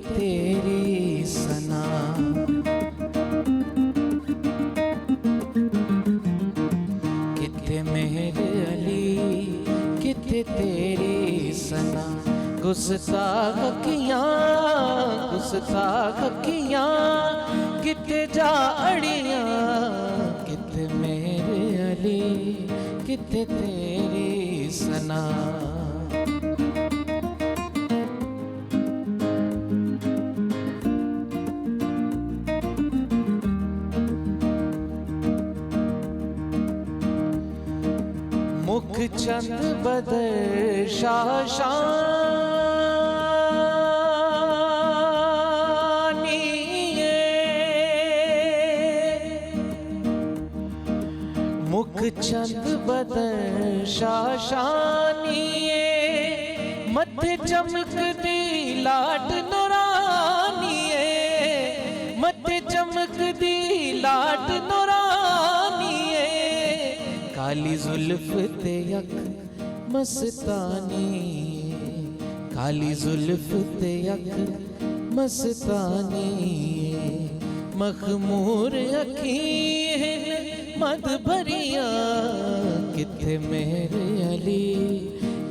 تیری ثنا کتے مہر علی کتے تیری ثنا گستاخ اکھیاں کتے جا اڑیاں کتے مہر علی کتے تیری ثنا مکھ چند بدر شاشانی مکھ چند بدر شاشانی متھے چمک دی لاٹ نورانی متھے چمک دی لاٹ نورانی کالی زلف تے یک مستانی کالی زلف تے یک مستانی مخمور اکھیں مد بھریاں کتے مہر علی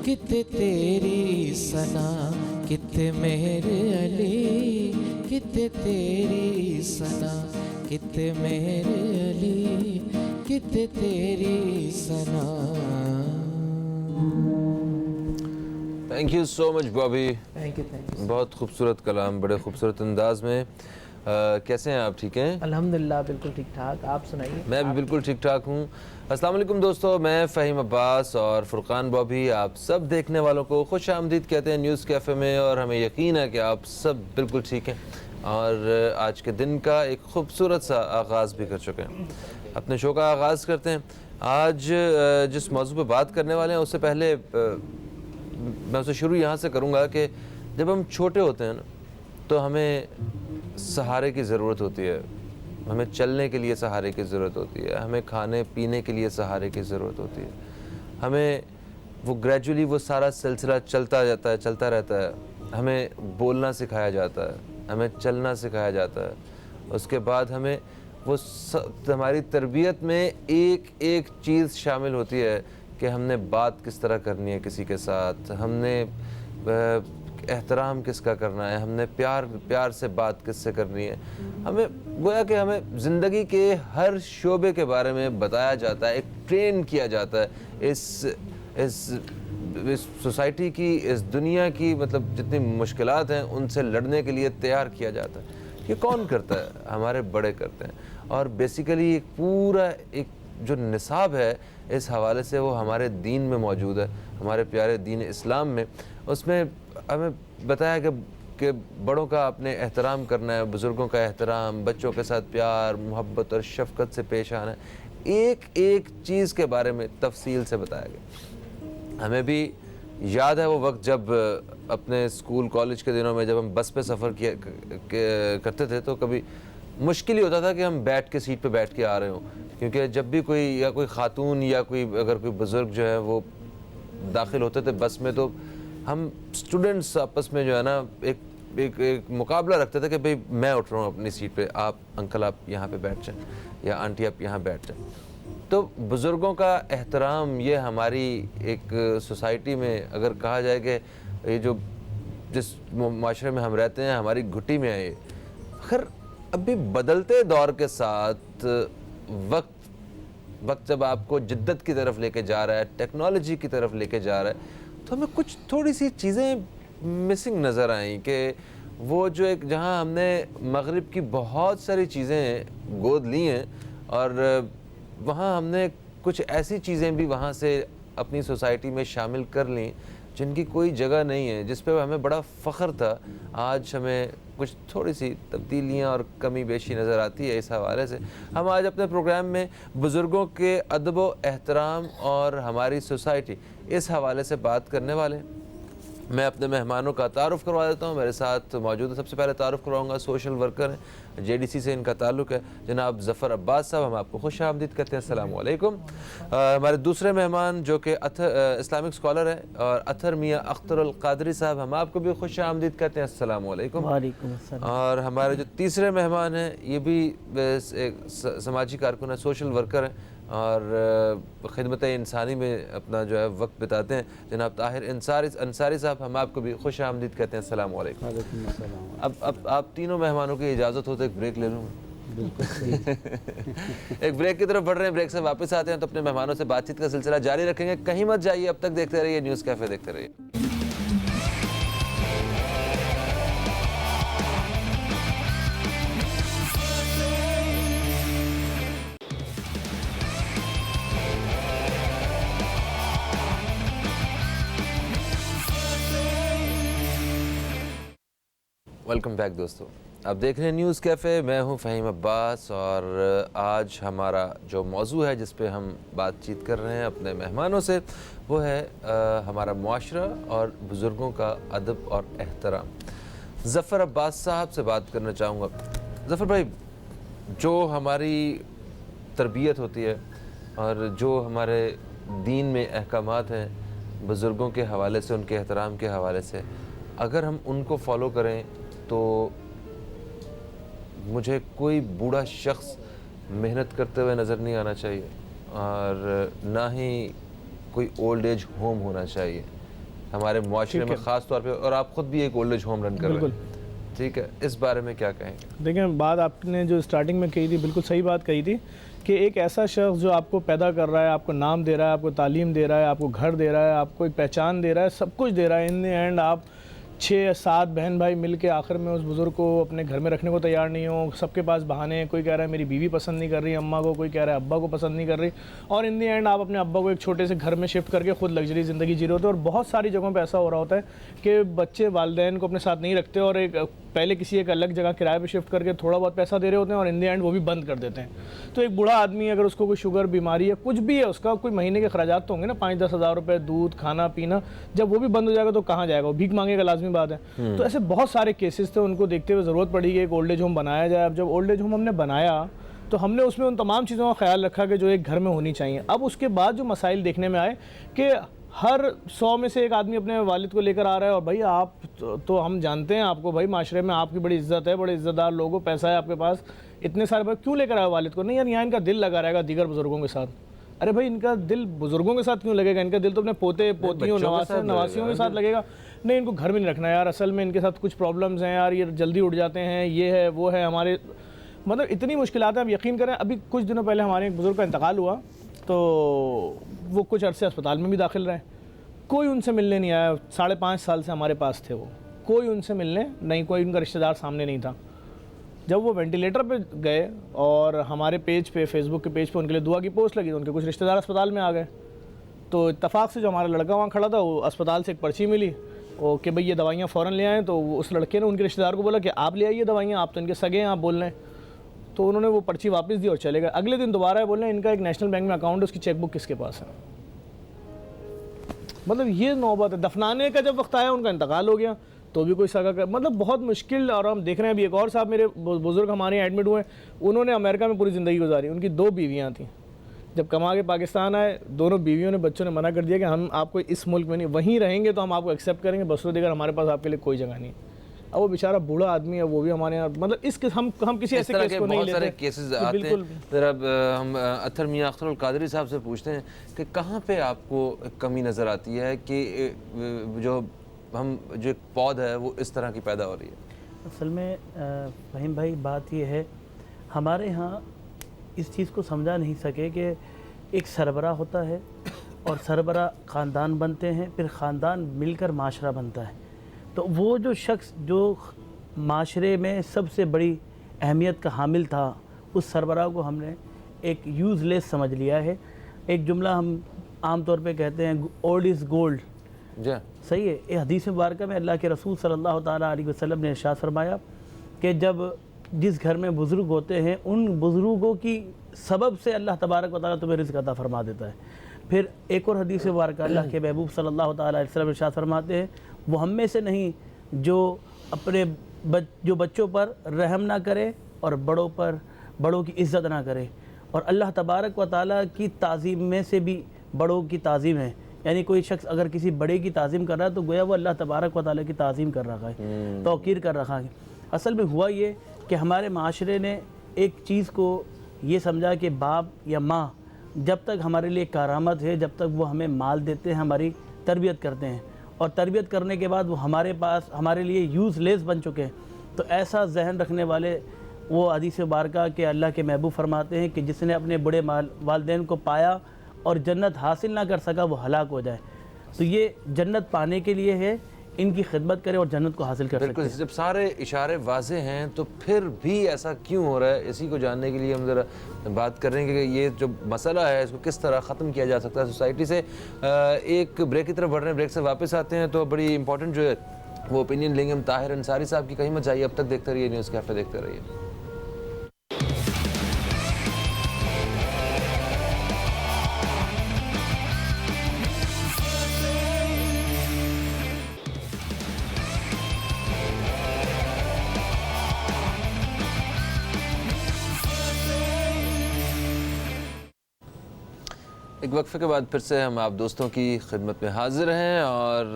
کتے تیری ثنا کتے مہر علی کتے تیری ثنا کتے مہر علی کتے تیری ثنا. تھینک یو سو مچ بابی. بہت خوبصورت کلام بڑے خوبصورت انداز میں. کیسے ہیں آپ؟ ٹھیک ہیں؟ الحمدللہ بالکل ٹھیک ٹھاک. آپ سنائیے. میں بھی بالکل ٹھیک ٹھاک ہوں. السلام علیکم دوستو، میں فہیم عباس اور فرقان بابی آپ سب دیکھنے والوں کو خوش آمدید کہتے ہیں نیوز کیفے میں، اور ہمیں یقین ہے کہ آپ سب بالکل ٹھیک ہیں اور آج کے دن کا ایک خوبصورت سا آغاز بھی کر چکے ہیں. اپنے شو کا آغاز کرتے ہیں. آج جس موضوع پہ بات کرنے والے ہیں اس سے پہلے میں اسے شروع یہاں سے کروں گا کہ جب ہم چھوٹے ہوتے ہیں نا تو ہمیں سہارے کی ضرورت ہوتی ہے. ہمیں چلنے کے لیے سہارے کی ضرورت ہوتی ہے، ہمیں کھانے پینے کے لیے سہارے کی ضرورت ہوتی ہے. ہمیں وہ گریجولی وہ سارا سلسلہ چلتا جاتا ہے، چلتا رہتا ہے. ہمیں بولنا سکھایا جاتا ہے، ہمیں چلنا سکھایا جاتا ہے. اس کے بعد ہمیں وہ ہماری تربیت میں ایک ایک چیز شامل ہوتی ہے کہ ہم نے بات کس طرح کرنی ہے کسی کے ساتھ، ہم نے احترام کس کا کرنا ہے، ہم نے پیار سے بات کس سے کرنی ہے. ہمیں گویا کہ ہمیں زندگی کے ہر شعبے کے بارے میں بتایا جاتا ہے، ایک ٹرین کیا جاتا ہے. اس سوسائٹی کی، اس دنیا کی مطلب جتنی مشکلات ہیں ان سے لڑنے کے لیے تیار کیا جاتا ہے. یہ کون کرتا ہے؟ ہمارے بڑے کرتے ہیں. اور بیسیکلی ایک پورا ایک جو نصاب ہے اس حوالے سے وہ ہمارے دین میں موجود ہے، ہمارے پیارے دین اسلام میں. اس میں ہمیں بتایا کہ بڑوں کا اپنے احترام کرنا ہے، بزرگوں کا احترام، بچوں کے ساتھ پیار محبت اور شفقت سے پیش آنا ہے. ایک ایک چیز کے بارے میں تفصیل سے بتایا گیا. ہمیں بھی یاد ہے وہ وقت جب اپنے اسکول کالج کے دنوں میں جب ہم بس پہ سفر کرتے تھے تو کبھی مشکل ہی ہوتا تھا کہ ہم بیٹھ کے سیٹ پہ بیٹھ کے آ رہے ہوں، کیونکہ جب بھی کوئی خاتون یا اگر کوئی بزرگ جو ہے وہ داخل ہوتے تھے بس میں تو ہم اسٹوڈنٹس آپس میں جو ہے نا ایک مقابلہ رکھتے تھے کہ بھئی میں اٹھ رہا ہوں اپنی سیٹ پہ، آپ انکل آپ یہاں پہ بیٹھ جائیں یا آنٹی آپ یہاں بیٹھ جائیں. تو بزرگوں کا احترام یہ ہماری ایک سوسائٹی میں اگر کہا جائے کہ یہ جو جس معاشرے میں ہم رہتے ہیں ہماری گھٹی میں ہے. خیر ابھی بدلتے دور کے ساتھ وقت وقت جب آپ کو جدت کی طرف لے کے جا رہا ہے, ٹیکنالوجی کی طرف لے کے جا رہا ہے, تو ہمیں کچھ تھوڑی سی چیزیں مسنگ نظر آئیں کہ وہ جو ایک جہاں ہم نے مغرب کی بہت ساری چیزیں گود لی ہیں اور وہاں ہم نے کچھ ایسی چیزیں بھی وہاں سے اپنی سوسائٹی میں شامل کر لیں جن کی کوئی جگہ نہیں ہے, جس پہ ہمیں بڑا فخر تھا, آج ہمیں کچھ تھوڑی سی تبدیلیاں اور کمی بیشی نظر آتی ہے. اس حوالے سے ہم آج اپنے پروگرام میں بزرگوں کے ادب و احترام اور ہماری سوسائٹی اس حوالے سے بات کرنے والے ہیں. میں اپنے مہمانوں کا تعارف کروا دیتا ہوں. میرے ساتھ موجود ہے, سب سے پہلے تعارف کرواؤں گا, سوشل ورکر ہیں, JDC سے ان کا تعلق ہے, جناب ظفر عباس صاحب. ہم آپ کو خوش آمدید کہتے ہیں, السلام علیکم. ہمارے دوسرے مہمان جو کہ اسلامک اسکالر ہیں اور اطہر میاں اختر القادری صاحب, ہم آپ کو بھی خوش آمدید کہتے ہیں, السلام علیکم. وعلیکم السلام. اور ہمارے جو تیسرے مہمان ہیں یہ بھی ایک سماجی کارکن ہیں, سوشل ورکر ہیں اور خدمت انسانی میں اپنا جو ہے وقت بتاتے ہیں, جناب طاہر انصاری صاحب. ہم آپ کو بھی خوش آمدید کہتے ہیں, السلام علیکم. وعلیکم السلام. اب آپ تینوں مہمانوں کی اجازت ہو تو ایک بریک لے لوں. بالکل. ایک بریک کی طرف بڑھ رہے ہیں, بریک سے واپس آتے ہیں تو اپنے مہمانوں سے بات چیت کا سلسلہ جاری رکھیں گے. کہیں مت جائیے, اب تک دیکھتے رہیے نیوز کیفے, دیکھتے رہیے. ویلکم بیک دوستو, آپ دیکھ رہے ہیں نیوز کیفے. میں ہوں فہیم عباس اور آج ہمارا جو موضوع ہے جس پہ ہم بات چیت کر رہے ہیں اپنے مہمانوں سے, وہ ہے ہمارا معاشرہ اور بزرگوں کا ادب اور احترام. ظفر عباس صاحب سے بات کرنا چاہوں گا. ظفر بھائی, جو ہماری تربیت ہوتی ہے اور جو ہمارے دین میں احکامات ہیں بزرگوں کے حوالے سے, ان کے احترام کے حوالے سے, اگر ہم ان کو فالو کریں تو مجھے کوئی بوڑھا شخص محنت کرتے ہوئے نظر نہیں آنا چاہیے اور نہ ہی کوئی اولڈ ایج ہوم ہونا چاہیے ہمارے معاشرے میں خاص طور پہ. اور آپ خود بھی ایک اولڈ ایج ہوم رن کر رہے ہیں, ٹھیک ہے, اس بارے میں کیا کہیں گے؟ دیکھیں, بات آپ نے جو اسٹارٹنگ میں کہی تھی بالکل صحیح بات کہی تھی کہ ایک ایسا شخص جو آپ کو پیدا کر رہا ہے, آپ کو نام دے رہا ہے, آپ کو تعلیم دے رہا ہے, آپ کو گھر دے رہا ہے, آپ کو ایک پہچان دے رہا ہے, سب کچھ دے رہا ہے, ان دی اینڈ آپ 6-7 بہن بھائی مل کے آخر میں اس بزرگ کو اپنے گھر میں رکھنے کو تیار نہیں ہو. سب کے پاس بہانے ہیں, کوئی کہہ رہا ہے میری بیوی پسند نہیں کر رہی اماں کو, کوئی کہہ رہا ہے ابا کو پسند نہیں کر رہی, اور ان دی اینڈ آپ اپنے ابا کو ایک چھوٹے سے گھر میں شفٹ کر کے خود لگژری زندگی جی رہے ہوتے ہیں. اور بہت ساری جگہوں پہ ایسا ہو رہا ہوتا ہے کہ بچے والدین کو اپنے ساتھ نہیں رکھتے اور ایک پہلے کسی ایک الگ جگہ کرائے پہ شفٹ کر کے تھوڑا بہت پیسہ دے رہے ہوتے ہیں اور ان دی اینڈ وہ بھی بند کر دیتے ہیں. تو ایک بوڑھا آدمی اگر اس کو کوئی شوگر بیماری ہے, کچھ بھی ہے, اس کا کوئی مہینے کے اخراجات تو ہوں گے نا, 5-10 ہزار روپے, دودھ, کھانا پینا, جب وہ بھی بند ہو جائے گا تو کہاں جائے گا, وہ بھیک مانگے گا, لازمی بات ہے. تو ایسے بہت سارے کیسز تھے, ان کو دیکھتے ہوئے ضرورت پڑی کہ ایک اولڈ ایج ہوم بنایا جائے. اب جب اولڈ ایج ہوم ہم نے بنایا تو ہم نے اس میں ان تمام چیزوں کا خیال رکھا کہ جو ایک گھر میں ہونی چاہیے. اب اس کے بعد جو مسائل دیکھنے میں آئے کہ ہر 100 میں سے ایک آدمی اپنے والد کو لے کر آ رہا ہے, اور بھائی آپ تو ہم جانتے ہیں آپ کو, بھائی معاشرے میں آپ کی بڑی عزت ہے, بڑے عزت دار لوگوں, پیسہ ہے آپ کے پاس, اتنے سارے بھائی کیوں لے کر آئے والد کو؟ نہیں یار, یہاں ان کا دل لگا رہے گا دیگر بزرگوں کے ساتھ. ارے بھائی, ان کا دل بزرگوں کے ساتھ کیوں لگے گا؟ ان کا دل تو اپنے پوتے پوتیوں نواسیوں کے ساتھ لگے گا. نہیں, ان کو گھر میں نہیں رکھنا یار, اصل میں ان کے ساتھ کچھ پرابلمز ہیں یار, یہ جلدی اٹھ جاتے ہیں, یہ ہے وہ ہے, ہمارے مطلب اتنی مشکلات ہیں. اب یقین کریں, ابھی کچھ دنوں پہلے ہمارے ایک بزرگ کا انتقال ہوا تو وہ کچھ عرصے اسپتال میں بھی داخل رہے. کوئی ان سے ملنے نہیں آیا, 5.5 سال سے ہمارے پاس تھے وہ, کوئی ان سے ملنے نہیں, کوئی ان کا رشتہ دار سامنے نہیں تھا. جب وہ وینٹیلیٹر پہ گئے اور ہمارے پیج پہ, فیس بک کے پیج پہ ان کے لیے دعا کی پوسٹ لگی, تو ان کے کچھ رشتہ دار اسپتال میں آ گئے. تو اتفاق سے جو ہمارا لڑکا وہاں کھڑا تھا, وہ اسپتال سے ایک پرچی ملی کہ بھئی یہ دوائیاں فوراً لے آئیں. تو اس لڑکے نے ان کے رشتہ دار کو بولا کہ آپ لے آئیے دوائیاں, آپ تو ان کے سگے ہیں, آپ بول رہے ہیں. تو انہوں نے وہ پرچی واپس دی اور چلے گئے. اگلے دن دوبارہ بول رہے ہیں ان کا ایک نیشنل بینک میں اکاؤنٹ ہے, اس کی چیک بک کس کے پاس ہے؟ مطلب یہ نوبت ہے. دفنانے کا جب وقت آیا, ان کا انتقال ہو گیا تو بھی کوئی سگا کر, مطلب بہت مشکل. اور ہم دیکھ رہے ہیں ابھی ایک اور صاحب میرے بزرگ ہمارے یہاں ایڈمٹ ہوئے, انہوں نے امریکہ میں پوری زندگی گزاری, ان کی 2 بیویاں تھیں. جب کما کے پاکستان آئے, دونوں بیویوں نے, بچوں نے منع کر دیا کہ ہم آپ کو اس ملک میں نہیں, وہیں رہیں گے تو ہم آپ کو ایکسیپٹ کریں گے, بسرو دیگر ہمارے پاس آپ کے لیے کوئی جگہ نہیں. اب وہ بیچارہ بوڑھا آدمی ہے, وہ بھی ہمارے یہاں, مطلب اس کے ہم کسی ایسے کیس کو نہیں لیتے. بہت سارے کیسز آتے ہیں. ذرا ہم اطہر میاں اختر القادری صاحب سے پوچھتے ہیں کہ کہاں پہ آپ کو کمی نظر آتی ہے کہ جو ایک پود ہے وہ اس طرح کی پیدا ہو رہی ہے؟ اصل میں فہیم بھائی, بات یہ ہے ہمارے ہاں اس چیز کو سمجھا نہیں سکے کہ ایک سربراہ ہوتا ہے اور سربراہ خاندان بنتے ہیں، پھر خاندان مل کر معاشرہ بنتا ہے. تو وہ جو شخص جو معاشرے میں سب سے بڑی اہمیت کا حامل تھا، اس سربراہ کو ہم نے ایک یوز لیس سمجھ لیا ہے. ایک جملہ ہم عام طور پہ کہتے ہیں اولڈ از گولڈ. جی صحیح ہے. یہ حدیث مبارکہ میں اللہ کے رسول صلی اللہ تعالیٰ علیہ وسلم نے ارشاد فرمایا کہ جب جس گھر میں بزرگ ہوتے ہیں ان بزرگوں کی سبب سے اللہ تبارک و تعالیٰ تمہیں رزق عطا فرما دیتا ہے. پھر ایک اور حدیث مبارکہ اللہ کے محبوب صلی اللہ تعالیٰ علیہ وسلم ارشاد فرماتے ہیں وہ ہم میں سے نہیں جو اپنے جو بچوں پر رحم نہ کرے اور بڑوں کی عزت نہ کرے. اور اللہ تبارک و تعالیٰ کی تعظیم میں سے بھی بڑوں کی تعظیم ہے. یعنی کوئی شخص اگر کسی بڑے کی تعظیم کر رہا ہے تو گویا وہ اللہ تبارک و تعالیٰ کی تعظیم کر رہا ہے، توقیر کر رہا ہے. اصل میں ہوا یہ کہ ہمارے معاشرے نے ایک چیز کو یہ سمجھا کہ باپ یا ماں جب تک ہمارے لیے کارآمد ہے، جب تک وہ ہمیں مال دیتے ہیں، ہماری تربیت کرتے ہیں، اور تربیت کرنے کے بعد وہ ہمارے لیے یوز لیس بن چکے ہیں. تو ایسا ذہن رکھنے والے وہ حدیث مبارکہ کہ اللہ کے محبوب فرماتے ہیں کہ جس نے اپنے بڑے والدین کو پایا اور جنت حاصل نہ کر سکا وہ ہلاک ہو جائے. تو یہ جنت پانے کے لیے ہے، ان کی خدمت کرے اور جنت کو حاصل کر سکتے بالکل. ہیں. جب سارے اشارے واضح ہیں تو پھر بھی ایسا کیوں ہو رہا ہے، اسی کو جاننے کے لیے ہم ذرا بات کر رہے ہیں کہ یہ جو مسئلہ ہے اس کو کس طرح ختم کیا جا سکتا ہے سوسائٹی سے. ایک بریک کی طرف بڑھ رہے ہیں، بریک سے واپس آتے ہیں تو بڑی امپورٹنٹ جو ہے وہ اوپینین لیں گے ہم طاہر انصاری صاحب کی. کہیں مت جائیے، اب تک دیکھتے رہیے نیوز کیفے، دیکھتے رہیے. ایک وقفے کے بعد پھر سے ہم آپ دوستوں کی خدمت میں حاضر ہیں، اور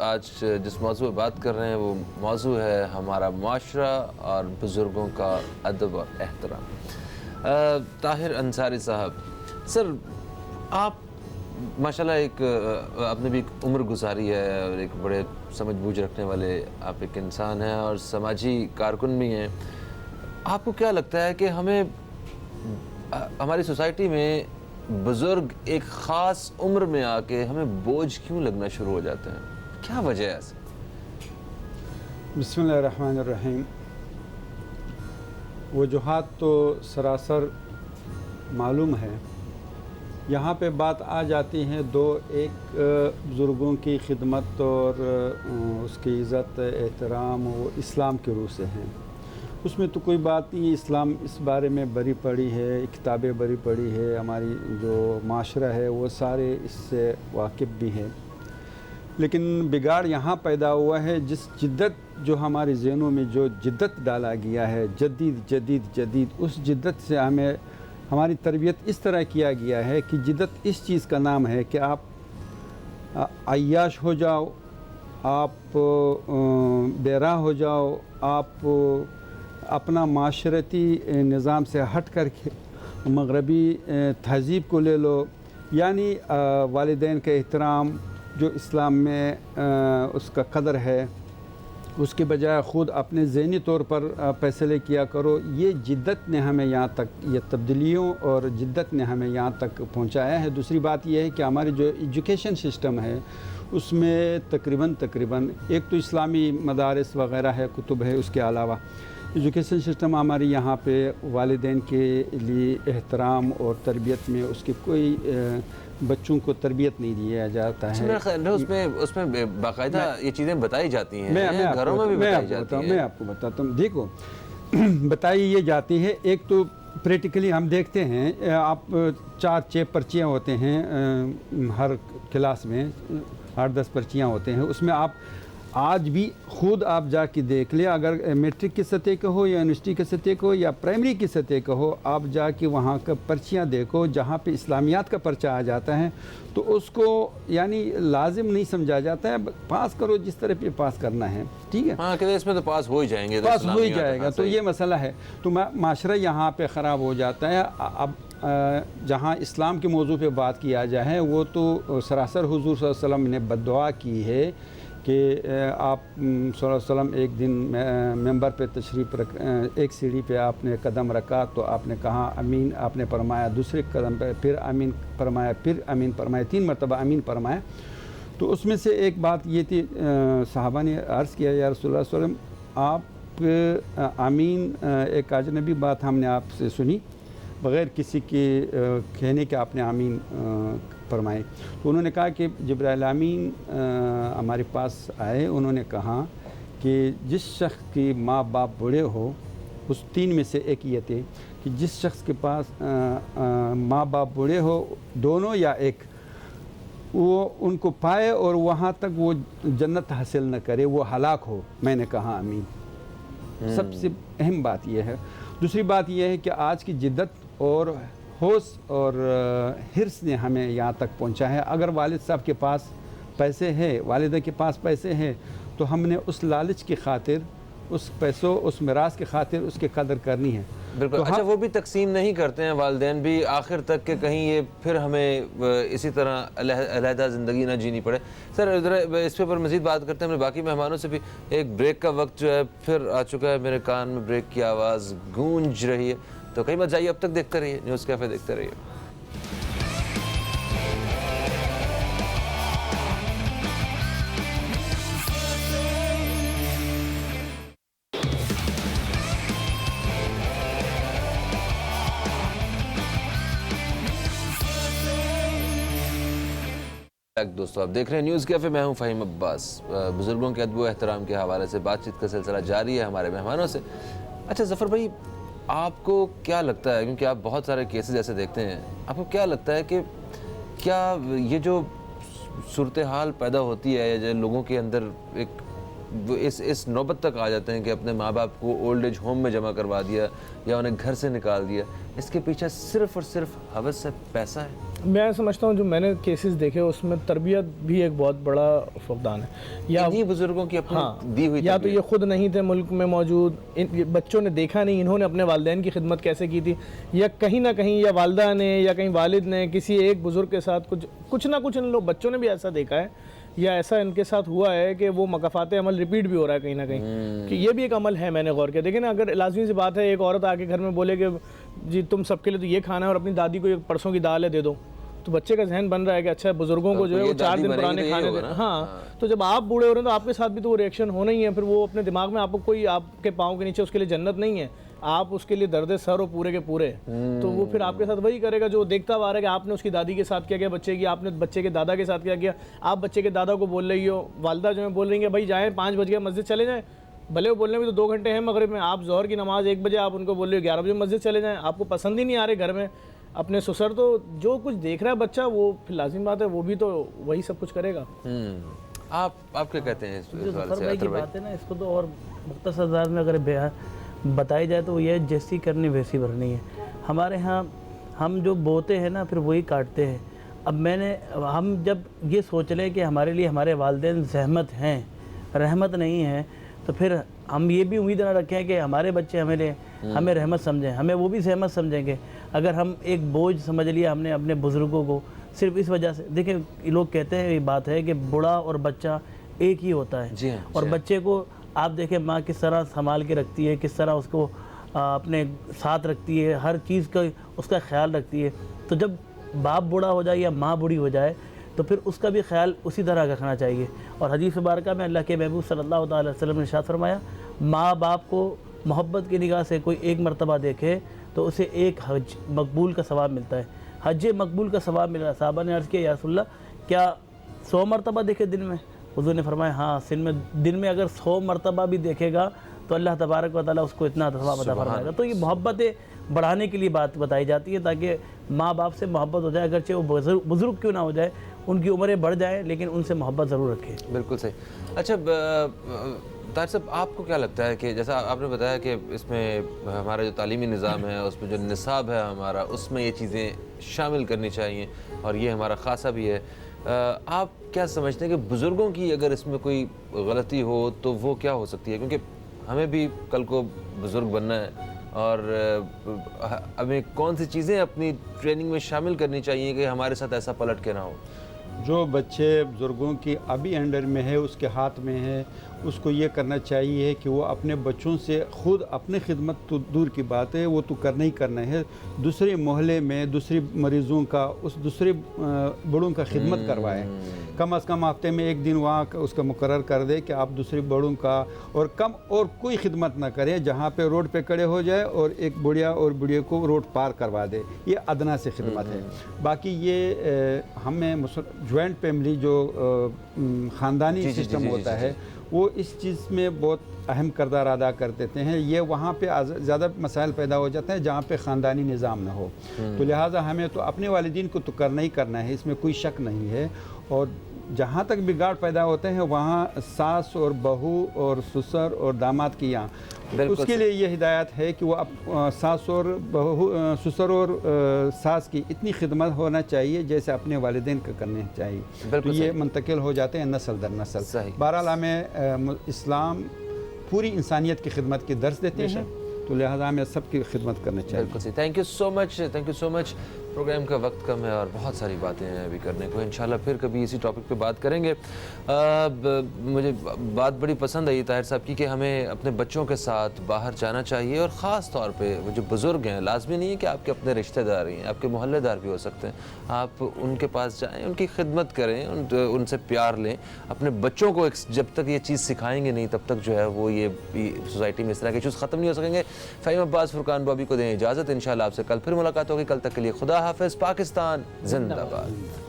آج جس موضوع پہ بات کر رہے ہیں وہ موضوع ہے ہمارا معاشرہ اور بزرگوں کا ادب اور احترام. طاہر انصاری صاحب، سر آپ ماشاءاللہ آپ نے بھی ایک عمر گزاری ہے اور ایک بڑے سمجھ بوجھ رکھنے والے آپ ایک انسان ہیں اور سماجی کارکن بھی ہیں. آپ کو کیا لگتا ہے کہ ہماری سوسائٹی میں بزرگ ایک خاص عمر میں آ کے ہمیں بوجھ کیوں لگنا شروع ہو جاتے ہیں؟ کیا وجہ ہے ایسے؟ بسم اللہ الرحمن الرحیم. وجوہات تو سراسر معلوم ہے. یہاں پہ بات آ جاتی ہے دو، ایک بزرگوں کی خدمت اور اس کی عزت احترام وہ اسلام کے روح سے ہیں. اس میں تو کوئی بات نہیں، اسلام اس بارے میں بری پڑی ہے، کتابیں بری پڑی ہے، ہماری جو معاشرہ ہے وہ سارے اس سے واقف بھی ہیں. لیکن بگاڑ یہاں پیدا ہوا ہے، جس جدت جو ہمارے ذہنوں میں جو جدت ڈالا گیا ہے، جدید، اس جدت سے ہماری تربیت اس طرح کیا گیا ہے کہ جدت اس چیز کا نام ہے کہ آپ عیاش ہو جاؤ، آپ بے راہ ہو جاؤ، آپ اپنا معاشرتی نظام سے ہٹ کر کے مغربی تہذیب کو لے لو. یعنی والدین کا احترام جو اسلام میں اس کا قدر ہے، اس کے بجائے خود اپنے ذہنی طور پر فیصلے کیا کرو. یہ جدت نے ہمیں یہاں تک، یہ تبدیلیوں اور جدت نے ہمیں یہاں تک پہنچایا ہے. دوسری بات یہ ہے کہ ہماری جو ایجوکیشن سسٹم ہے اس میں تقریباً ایک تو اسلامی مدارس وغیرہ ہے، کتب ہے، اس کے علاوہ ایجوکیشن سسٹم ہماری یہاں پہ والدین کے لیے احترام اور تربیت میں اس کی کوئی بچوں کو تربیت نہیں دیا جاتا ہے. میرا خیال ہے اس میں باقاعدہ یہ چیزیں بتائی جاتی ہیں، گھروں میں بھی بتائی جاتی ہیں. میں آپ کو بتاتا ہوں. دیکھو، بتائی یہ جاتی ہے. ایک تو پریکٹیکلی ہم دیکھتے ہیں، آپ 4-6 پرچیاں ہوتے ہیں ہر کلاس میں، 8-10 پرچیاں ہوتے ہیں. اس میں آپ آج بھی خود آپ جا کے دیکھ لیں، اگر میٹرک کی سطح کا ہو یا یونیورسٹی کی سطح کا ہو یا پرائمری کی سطح کا ہو، آپ جا کے وہاں کا پرچیاں دیکھو جہاں پہ اسلامیات کا پرچہ آ جاتا ہے تو اس کو یعنی لازم نہیں سمجھا جاتا ہے. پاس کرو جس طرح پہ پاس کرنا ہے، ٹھیک ہے، ہاں کہ اس میں تو پاس ہو ہی جائیں گے، پاس ہو ہی جائے گا. تو یہ مسئلہ ہے. تو معاشرہ یہاں پہ خراب ہو جاتا ہے. اب جہاں اسلام کے موضوع پہ بات کیا جائے وہ تو سراسر حضور صلی اللہ علیہ وسلم نے بد دعا کی ہے کہ آپ صلی اللہ علیہ وسلم ایک دن ممبر پہ تشریف رکھ، ایک سیڑھی پہ آپ نے قدم رکھا تو آپ نے کہا امین، آپ نے فرمایا، دوسرے قدم پہ پھر امین فرمایا، پھر امین فرمایا، 3 مرتبہ امین فرمایا۔ تو اس میں سے ایک بات یہ تھی، صحابہ نے عرض کیا یا رسول اللہ صلی اللہ علیہ وسلم آپ آمین ایک اجنبی بات ہم نے آپ سے سنی، بغیر کسی کے کہنے کے آپ نے آمین فرمائے۔ تو انہوں نے کہا کہ جبرائیل امین ہمارے پاس آئے، انہوں نے کہا کہ جس شخص کی ماں باپ بوڑھے ہو، اس 3 میں سے ایک یہ تھے کہ جس شخص کے پاس ماں باپ بوڑھے ہو، دونوں یا ایک، وہ ان کو پائے اور وہاں تک وہ جنت حاصل نہ کرے، وہ ہلاک ہو۔ میں نے کہا آمین۔ سب سے اہم بات یہ ہے۔ دوسری بات یہ ہے کہ آج کی جدت اور ہوش اور حرص نے ہمیں یہاں تک پہنچا ہے۔ اگر والد صاحب کے پاس پیسے ہیں، والدہ کے پاس پیسے ہیں، تو ہم نے اس لالچ کی خاطر، اس پیسوں، اس میراث کی خاطر اس کی قدر کرنی ہے۔ بالکل۔ اچھا، وہ بھی تقسیم نہیں کرتے ہیں والدین بھی آخر تک کہ کہیں یہ پھر ہمیں اسی طرح علیحدہ زندگی نہ جینی پڑے۔ سر اس پر مزید بات کرتے ہیں اپنے باقی مہمانوں سے بھی۔ ایک بریک کا وقت جو ہے پھر آ چکا ہے، میرے کان میں بریک کی آواز گونج رہی ہے، تو کہیں مت جائیے، اب تک دیکھتے رہیے نیوز کیفے، دیکھتے رہیے۔ دوستو آپ دیکھ رہے ہیں نیوز کیفے، میں ہوں فہیم عباس۔ بزرگوں کے ادب و احترام کے حوالے سے بات چیت کا سلسلہ جاری ہے ہمارے مہمانوں سے۔ اچھا ظفر بھائی، آپ کو کیا لگتا ہے، کیونکہ آپ بہت سارے کیسز ایسے دیکھتے ہیں، آپ کو کیا لگتا ہے کہ کیا یہ جو صورتحال پیدا ہوتی ہے، یا لوگوں کے اندر ایک اس نوبت تک آ جاتے ہیں کہ اپنے ماں باپ کو اولڈ ایج ہوم میں جمع کروا دیا یا انہیں گھر سے نکال دیا، اس کے پیچھے صرف اور صرف ہوس سے پیسہ ہے؟ میں سمجھتا ہوں جو میں نے کیسز دیکھے اس میں تربیت بھی ایک بہت بڑا فقدان ہے، یا انہی بزرگوں کی اپنی دی ہوئی یا تو یہ خود نہیں تھے ملک میں موجود، بچوں نے دیکھا نہیں انہوں نے اپنے والدین کی خدمت کیسے کی تھی، یا کہیں نہ کہیں یا والدہ نے یا کہیں والد نے کسی ایک بزرگ کے ساتھ کچھ نہ کچھ ان لوگ بچوں نے بھی ایسا دیکھا ہے، یا ایسا ان کے ساتھ ہوا ہے کہ وہ مکافات عمل ریپیٹ بھی ہو رہا ہے کہیں نہ کہیں، کہ یہ بھی ایک عمل ہے۔ میں نے غور کیا، دیکھیں نا، اگر لازمی سی بات ہے ایک عورت آ کے گھر میں بولے کہ جی تم سب کے لیے تو یہ کھانا ہے اور اپنی دادی کو ایک پرسوں کی دال ہے دے دو، تو بچے کا ذہن بن رہا ہے کہ اچھا بزرگوں کو جو ہے وہ 4 دن پرانے کھانے دیں۔ ہاں، تو جب آپ بوڑھے ہو رہے ہیں تو آپ کے ساتھ بھی تو وہ ریئیکشن ہونا ہی ہے، پھر وہ اپنے دماغ میں آپ کو کوئی آپ کے پاؤں کے نیچے اس کے لیے جنت نہیں ہے، آپ اس کے لیے درد سر ہو پورے کے پورے، تو وہ پھر آپ کے ساتھ وہی کرے گا جو دیکھتا ہوا رہا ہے کہ آپ نے اس کی دادی کے ساتھ کیا کیا بچے کی، آپ نے بچے کے دادا کے ساتھ کیا کیا، آپ بچے کے دادا کو بول رہی ہو، والدہ جو ہے بول رہی ہیں بھائی جائیں 5 بج گئے مسجد چلے جائیں، بھلے وہ بولنے میں تو 2 گھنٹے ہیں مغرب میں، آپ ظہر کی نماز 1 بجے آپ ان کو بول رہے ہو 11 بجے مسجد چلے جائیں، آپ کو پسند ہی نہیں آ رہے گھر میں اپنے سسر، تو جو کچھ دیکھ رہا ہے بچہ وہ پھر لازم بات ہے وہ بھی تو وہی سب کچھ کرے گا۔ آپ کیا کہتے ہیں اس ظفر بھائی کی بات ہے نا، اس کو تو اور مختصر انداز میں اگر بتائی جائے تو وہ یہ جیسی کرنی ویسی بھرنی ہے۔ ہمارے ہاں ہم جو بوتے ہیں نا پھر وہی کاٹتے ہیں۔ اب ہم جب یہ سوچ لیں کہ ہمارے لیے ہمارے والدین زحمت ہیں، رحمت نہیں ہے، تو پھر ہم یہ بھی امید نہ رکھیں کہ ہمارے بچے ہمیں رحمت سمجھیں، ہمیں وہ بھی زحمت سمجھیں گے۔ اگر ہم ایک بوجھ سمجھ لیا ہم نے اپنے بزرگوں کو صرف اس وجہ سے، دیکھیں لوگ کہتے ہیں یہ بات ہے کہ بوڑھا اور بچہ ایک ہی ہوتا ہے، اور بچے کو آپ دیکھیں ماں کس طرح سنبھال کے رکھتی ہے، کس طرح اس کو اپنے ساتھ رکھتی ہے، ہر چیز کا اس کا خیال رکھتی ہے، تو جب باپ بوڑھا ہو جائے یا ماں بوڑھی ہو جائے تو پھر اس کا بھی خیال اسی طرح رکھنا چاہیے۔ اور حدیث مبارکہ میں اللہ کے محبوب صلی اللہ تعالی وسلم نے ارشاد فرمایا، ماں باپ کو محبت کی نگاہ سے کوئی ایک مرتبہ دیکھے تو اسے ایک حج مقبول کا ثواب ملتا ہے۔ حج مقبول کا ثواب مل رہا ہے۔ صحابہ نے عرض کیا یا رسول اللہ کیا 100 مرتبہ دیکھے دن میں؟ حضور نے فرمایا ہاں، دن میں اگر 100 مرتبہ بھی دیکھے گا تو اللہ تبارک و تعالیٰ اس کو اتنا ثواب عطا فرمائے گا۔ تو یہ محبتیں بڑھانے کے لیے بات بتائی جاتی ہے تاکہ ماں باپ سے محبت ہو جائے، اگرچہ وہ بزرگ کیوں نہ ہو جائے، ان کی عمریں بڑھ جائیں لیکن ان سے محبت ضرور رکھے۔ بالکل صحیح۔ اچھا طاہر صاحب، آپ کو کیا لگتا ہے کہ جیسا آپ نے بتایا کہ اس میں ہمارا جو تعلیمی نظام ہے، اس میں جو نصاب ہے ہمارا، اس میں یہ چیزیں شامل کرنی چاہیے اور یہ ہمارا خاصہ بھی ہے، آپ کیا سمجھتے ہیں کہ بزرگوں کی اگر اس میں کوئی غلطی ہو تو وہ کیا ہو سکتی ہے؟ کیونکہ ہمیں بھی کل کو بزرگ بننا ہے اور ہمیں کون سی چیزیں اپنی ٹریننگ میں شامل کرنی چاہیے کہ ہمارے ساتھ ایسا پلٹ کے نہ ہو؟ جو بچے بزرگوں کی ابھی انڈر میں ہے، اس کے ہاتھ میں ہے، اس کو یہ کرنا چاہیے کہ وہ اپنے بچوں سے خود اپنی خدمت تو دور کی بات ہے، وہ تو کرنا ہی کرنا ہے، دوسرے محلے میں دوسری مریضوں کا، اس دوسرے بڑوں کا خدمت کروائے. کم از کم ہفتے میں ایک دن وہاں اس کا مقرر کر دے کہ آپ دوسرے بڑوں کا، اور کم اور کوئی خدمت نہ کریں جہاں پہ روڈ پہ کھڑے ہو جائے اور ایک بڑھیا اور بڑھے کو روڈ پار کروا دے. یہ ادنا سے خدمت ہے. باقی یہ ہمیں جوائنٹ فیملی جو خاندانی سسٹم ہوتا ہے وہ اس چیز میں بہت اہم کردار ادا کر دیتے ہیں. یہ وہاں پہ زیادہ مسائل پیدا ہو جاتے ہیں جہاں پہ خاندانی نظام نہ ہو. تو لہٰذا ہمیں تو اپنے والدین کو تو کرنا ہی کرنا ہے، اس میں کوئی شک نہیں ہے. اور جہاں تک بگاڑ پیدا ہوتے ہیں وہاں ساس اور بہو اور سسر اور داماد کی یہاں اس کے لیے یہ ہدایت ہے کہ وہ ساس اور بہو، سسر اور ساس کی اتنی خدمت ہونا چاہیے جیسے اپنے والدین کا کرنے چاہیے. تو یہ منتقل ہو جاتے ہیں نسل در نسل. بہرحال ہمیں اسلام پوری انسانیت کی خدمت کی درس دیتے ہیں، تو لہٰذا ہمیں سب کی خدمت کرنا چاہیے. بالکل صحیح. Thank you so much, thank you so much. Programme کا وقت کم ہے اور بہت ساری باتیں ہیں ابھی کرنے کو. انشاءاللہ پھر کبھی اسی ٹاپک پہ بات کریں گے. مجھے بات بڑی پسند آئی طاہر صاحب کی کہ ہمیں اپنے بچوں کے ساتھ باہر جانا چاہیے، اور خاص طور پہ وہ جو بزرگ ہیں، لازمی نہیں ہے کہ آپ کے اپنے رشتہ دار ہیں، آپ کے محلے دار بھی ہو سکتے ہیں. آپ ان کے پاس جائیں، ان کی خدمت کریں، ان سے پیار لیں. اپنے بچوں کو جب تک یہ چیز سکھائیں گے نہیں تب تک جو ہے وہ یہ سوسائٹی میں اس طرح کے ایشوز ختم نہیں ہو سکیں گے. فہیم عباس، فرقان بابی کو دیں اجازت. انشاءاللہ آپ سے کل پھر ملاقات ہوگی. کل تک کے لیے خدا حافظ. پاکستان زندہ باد.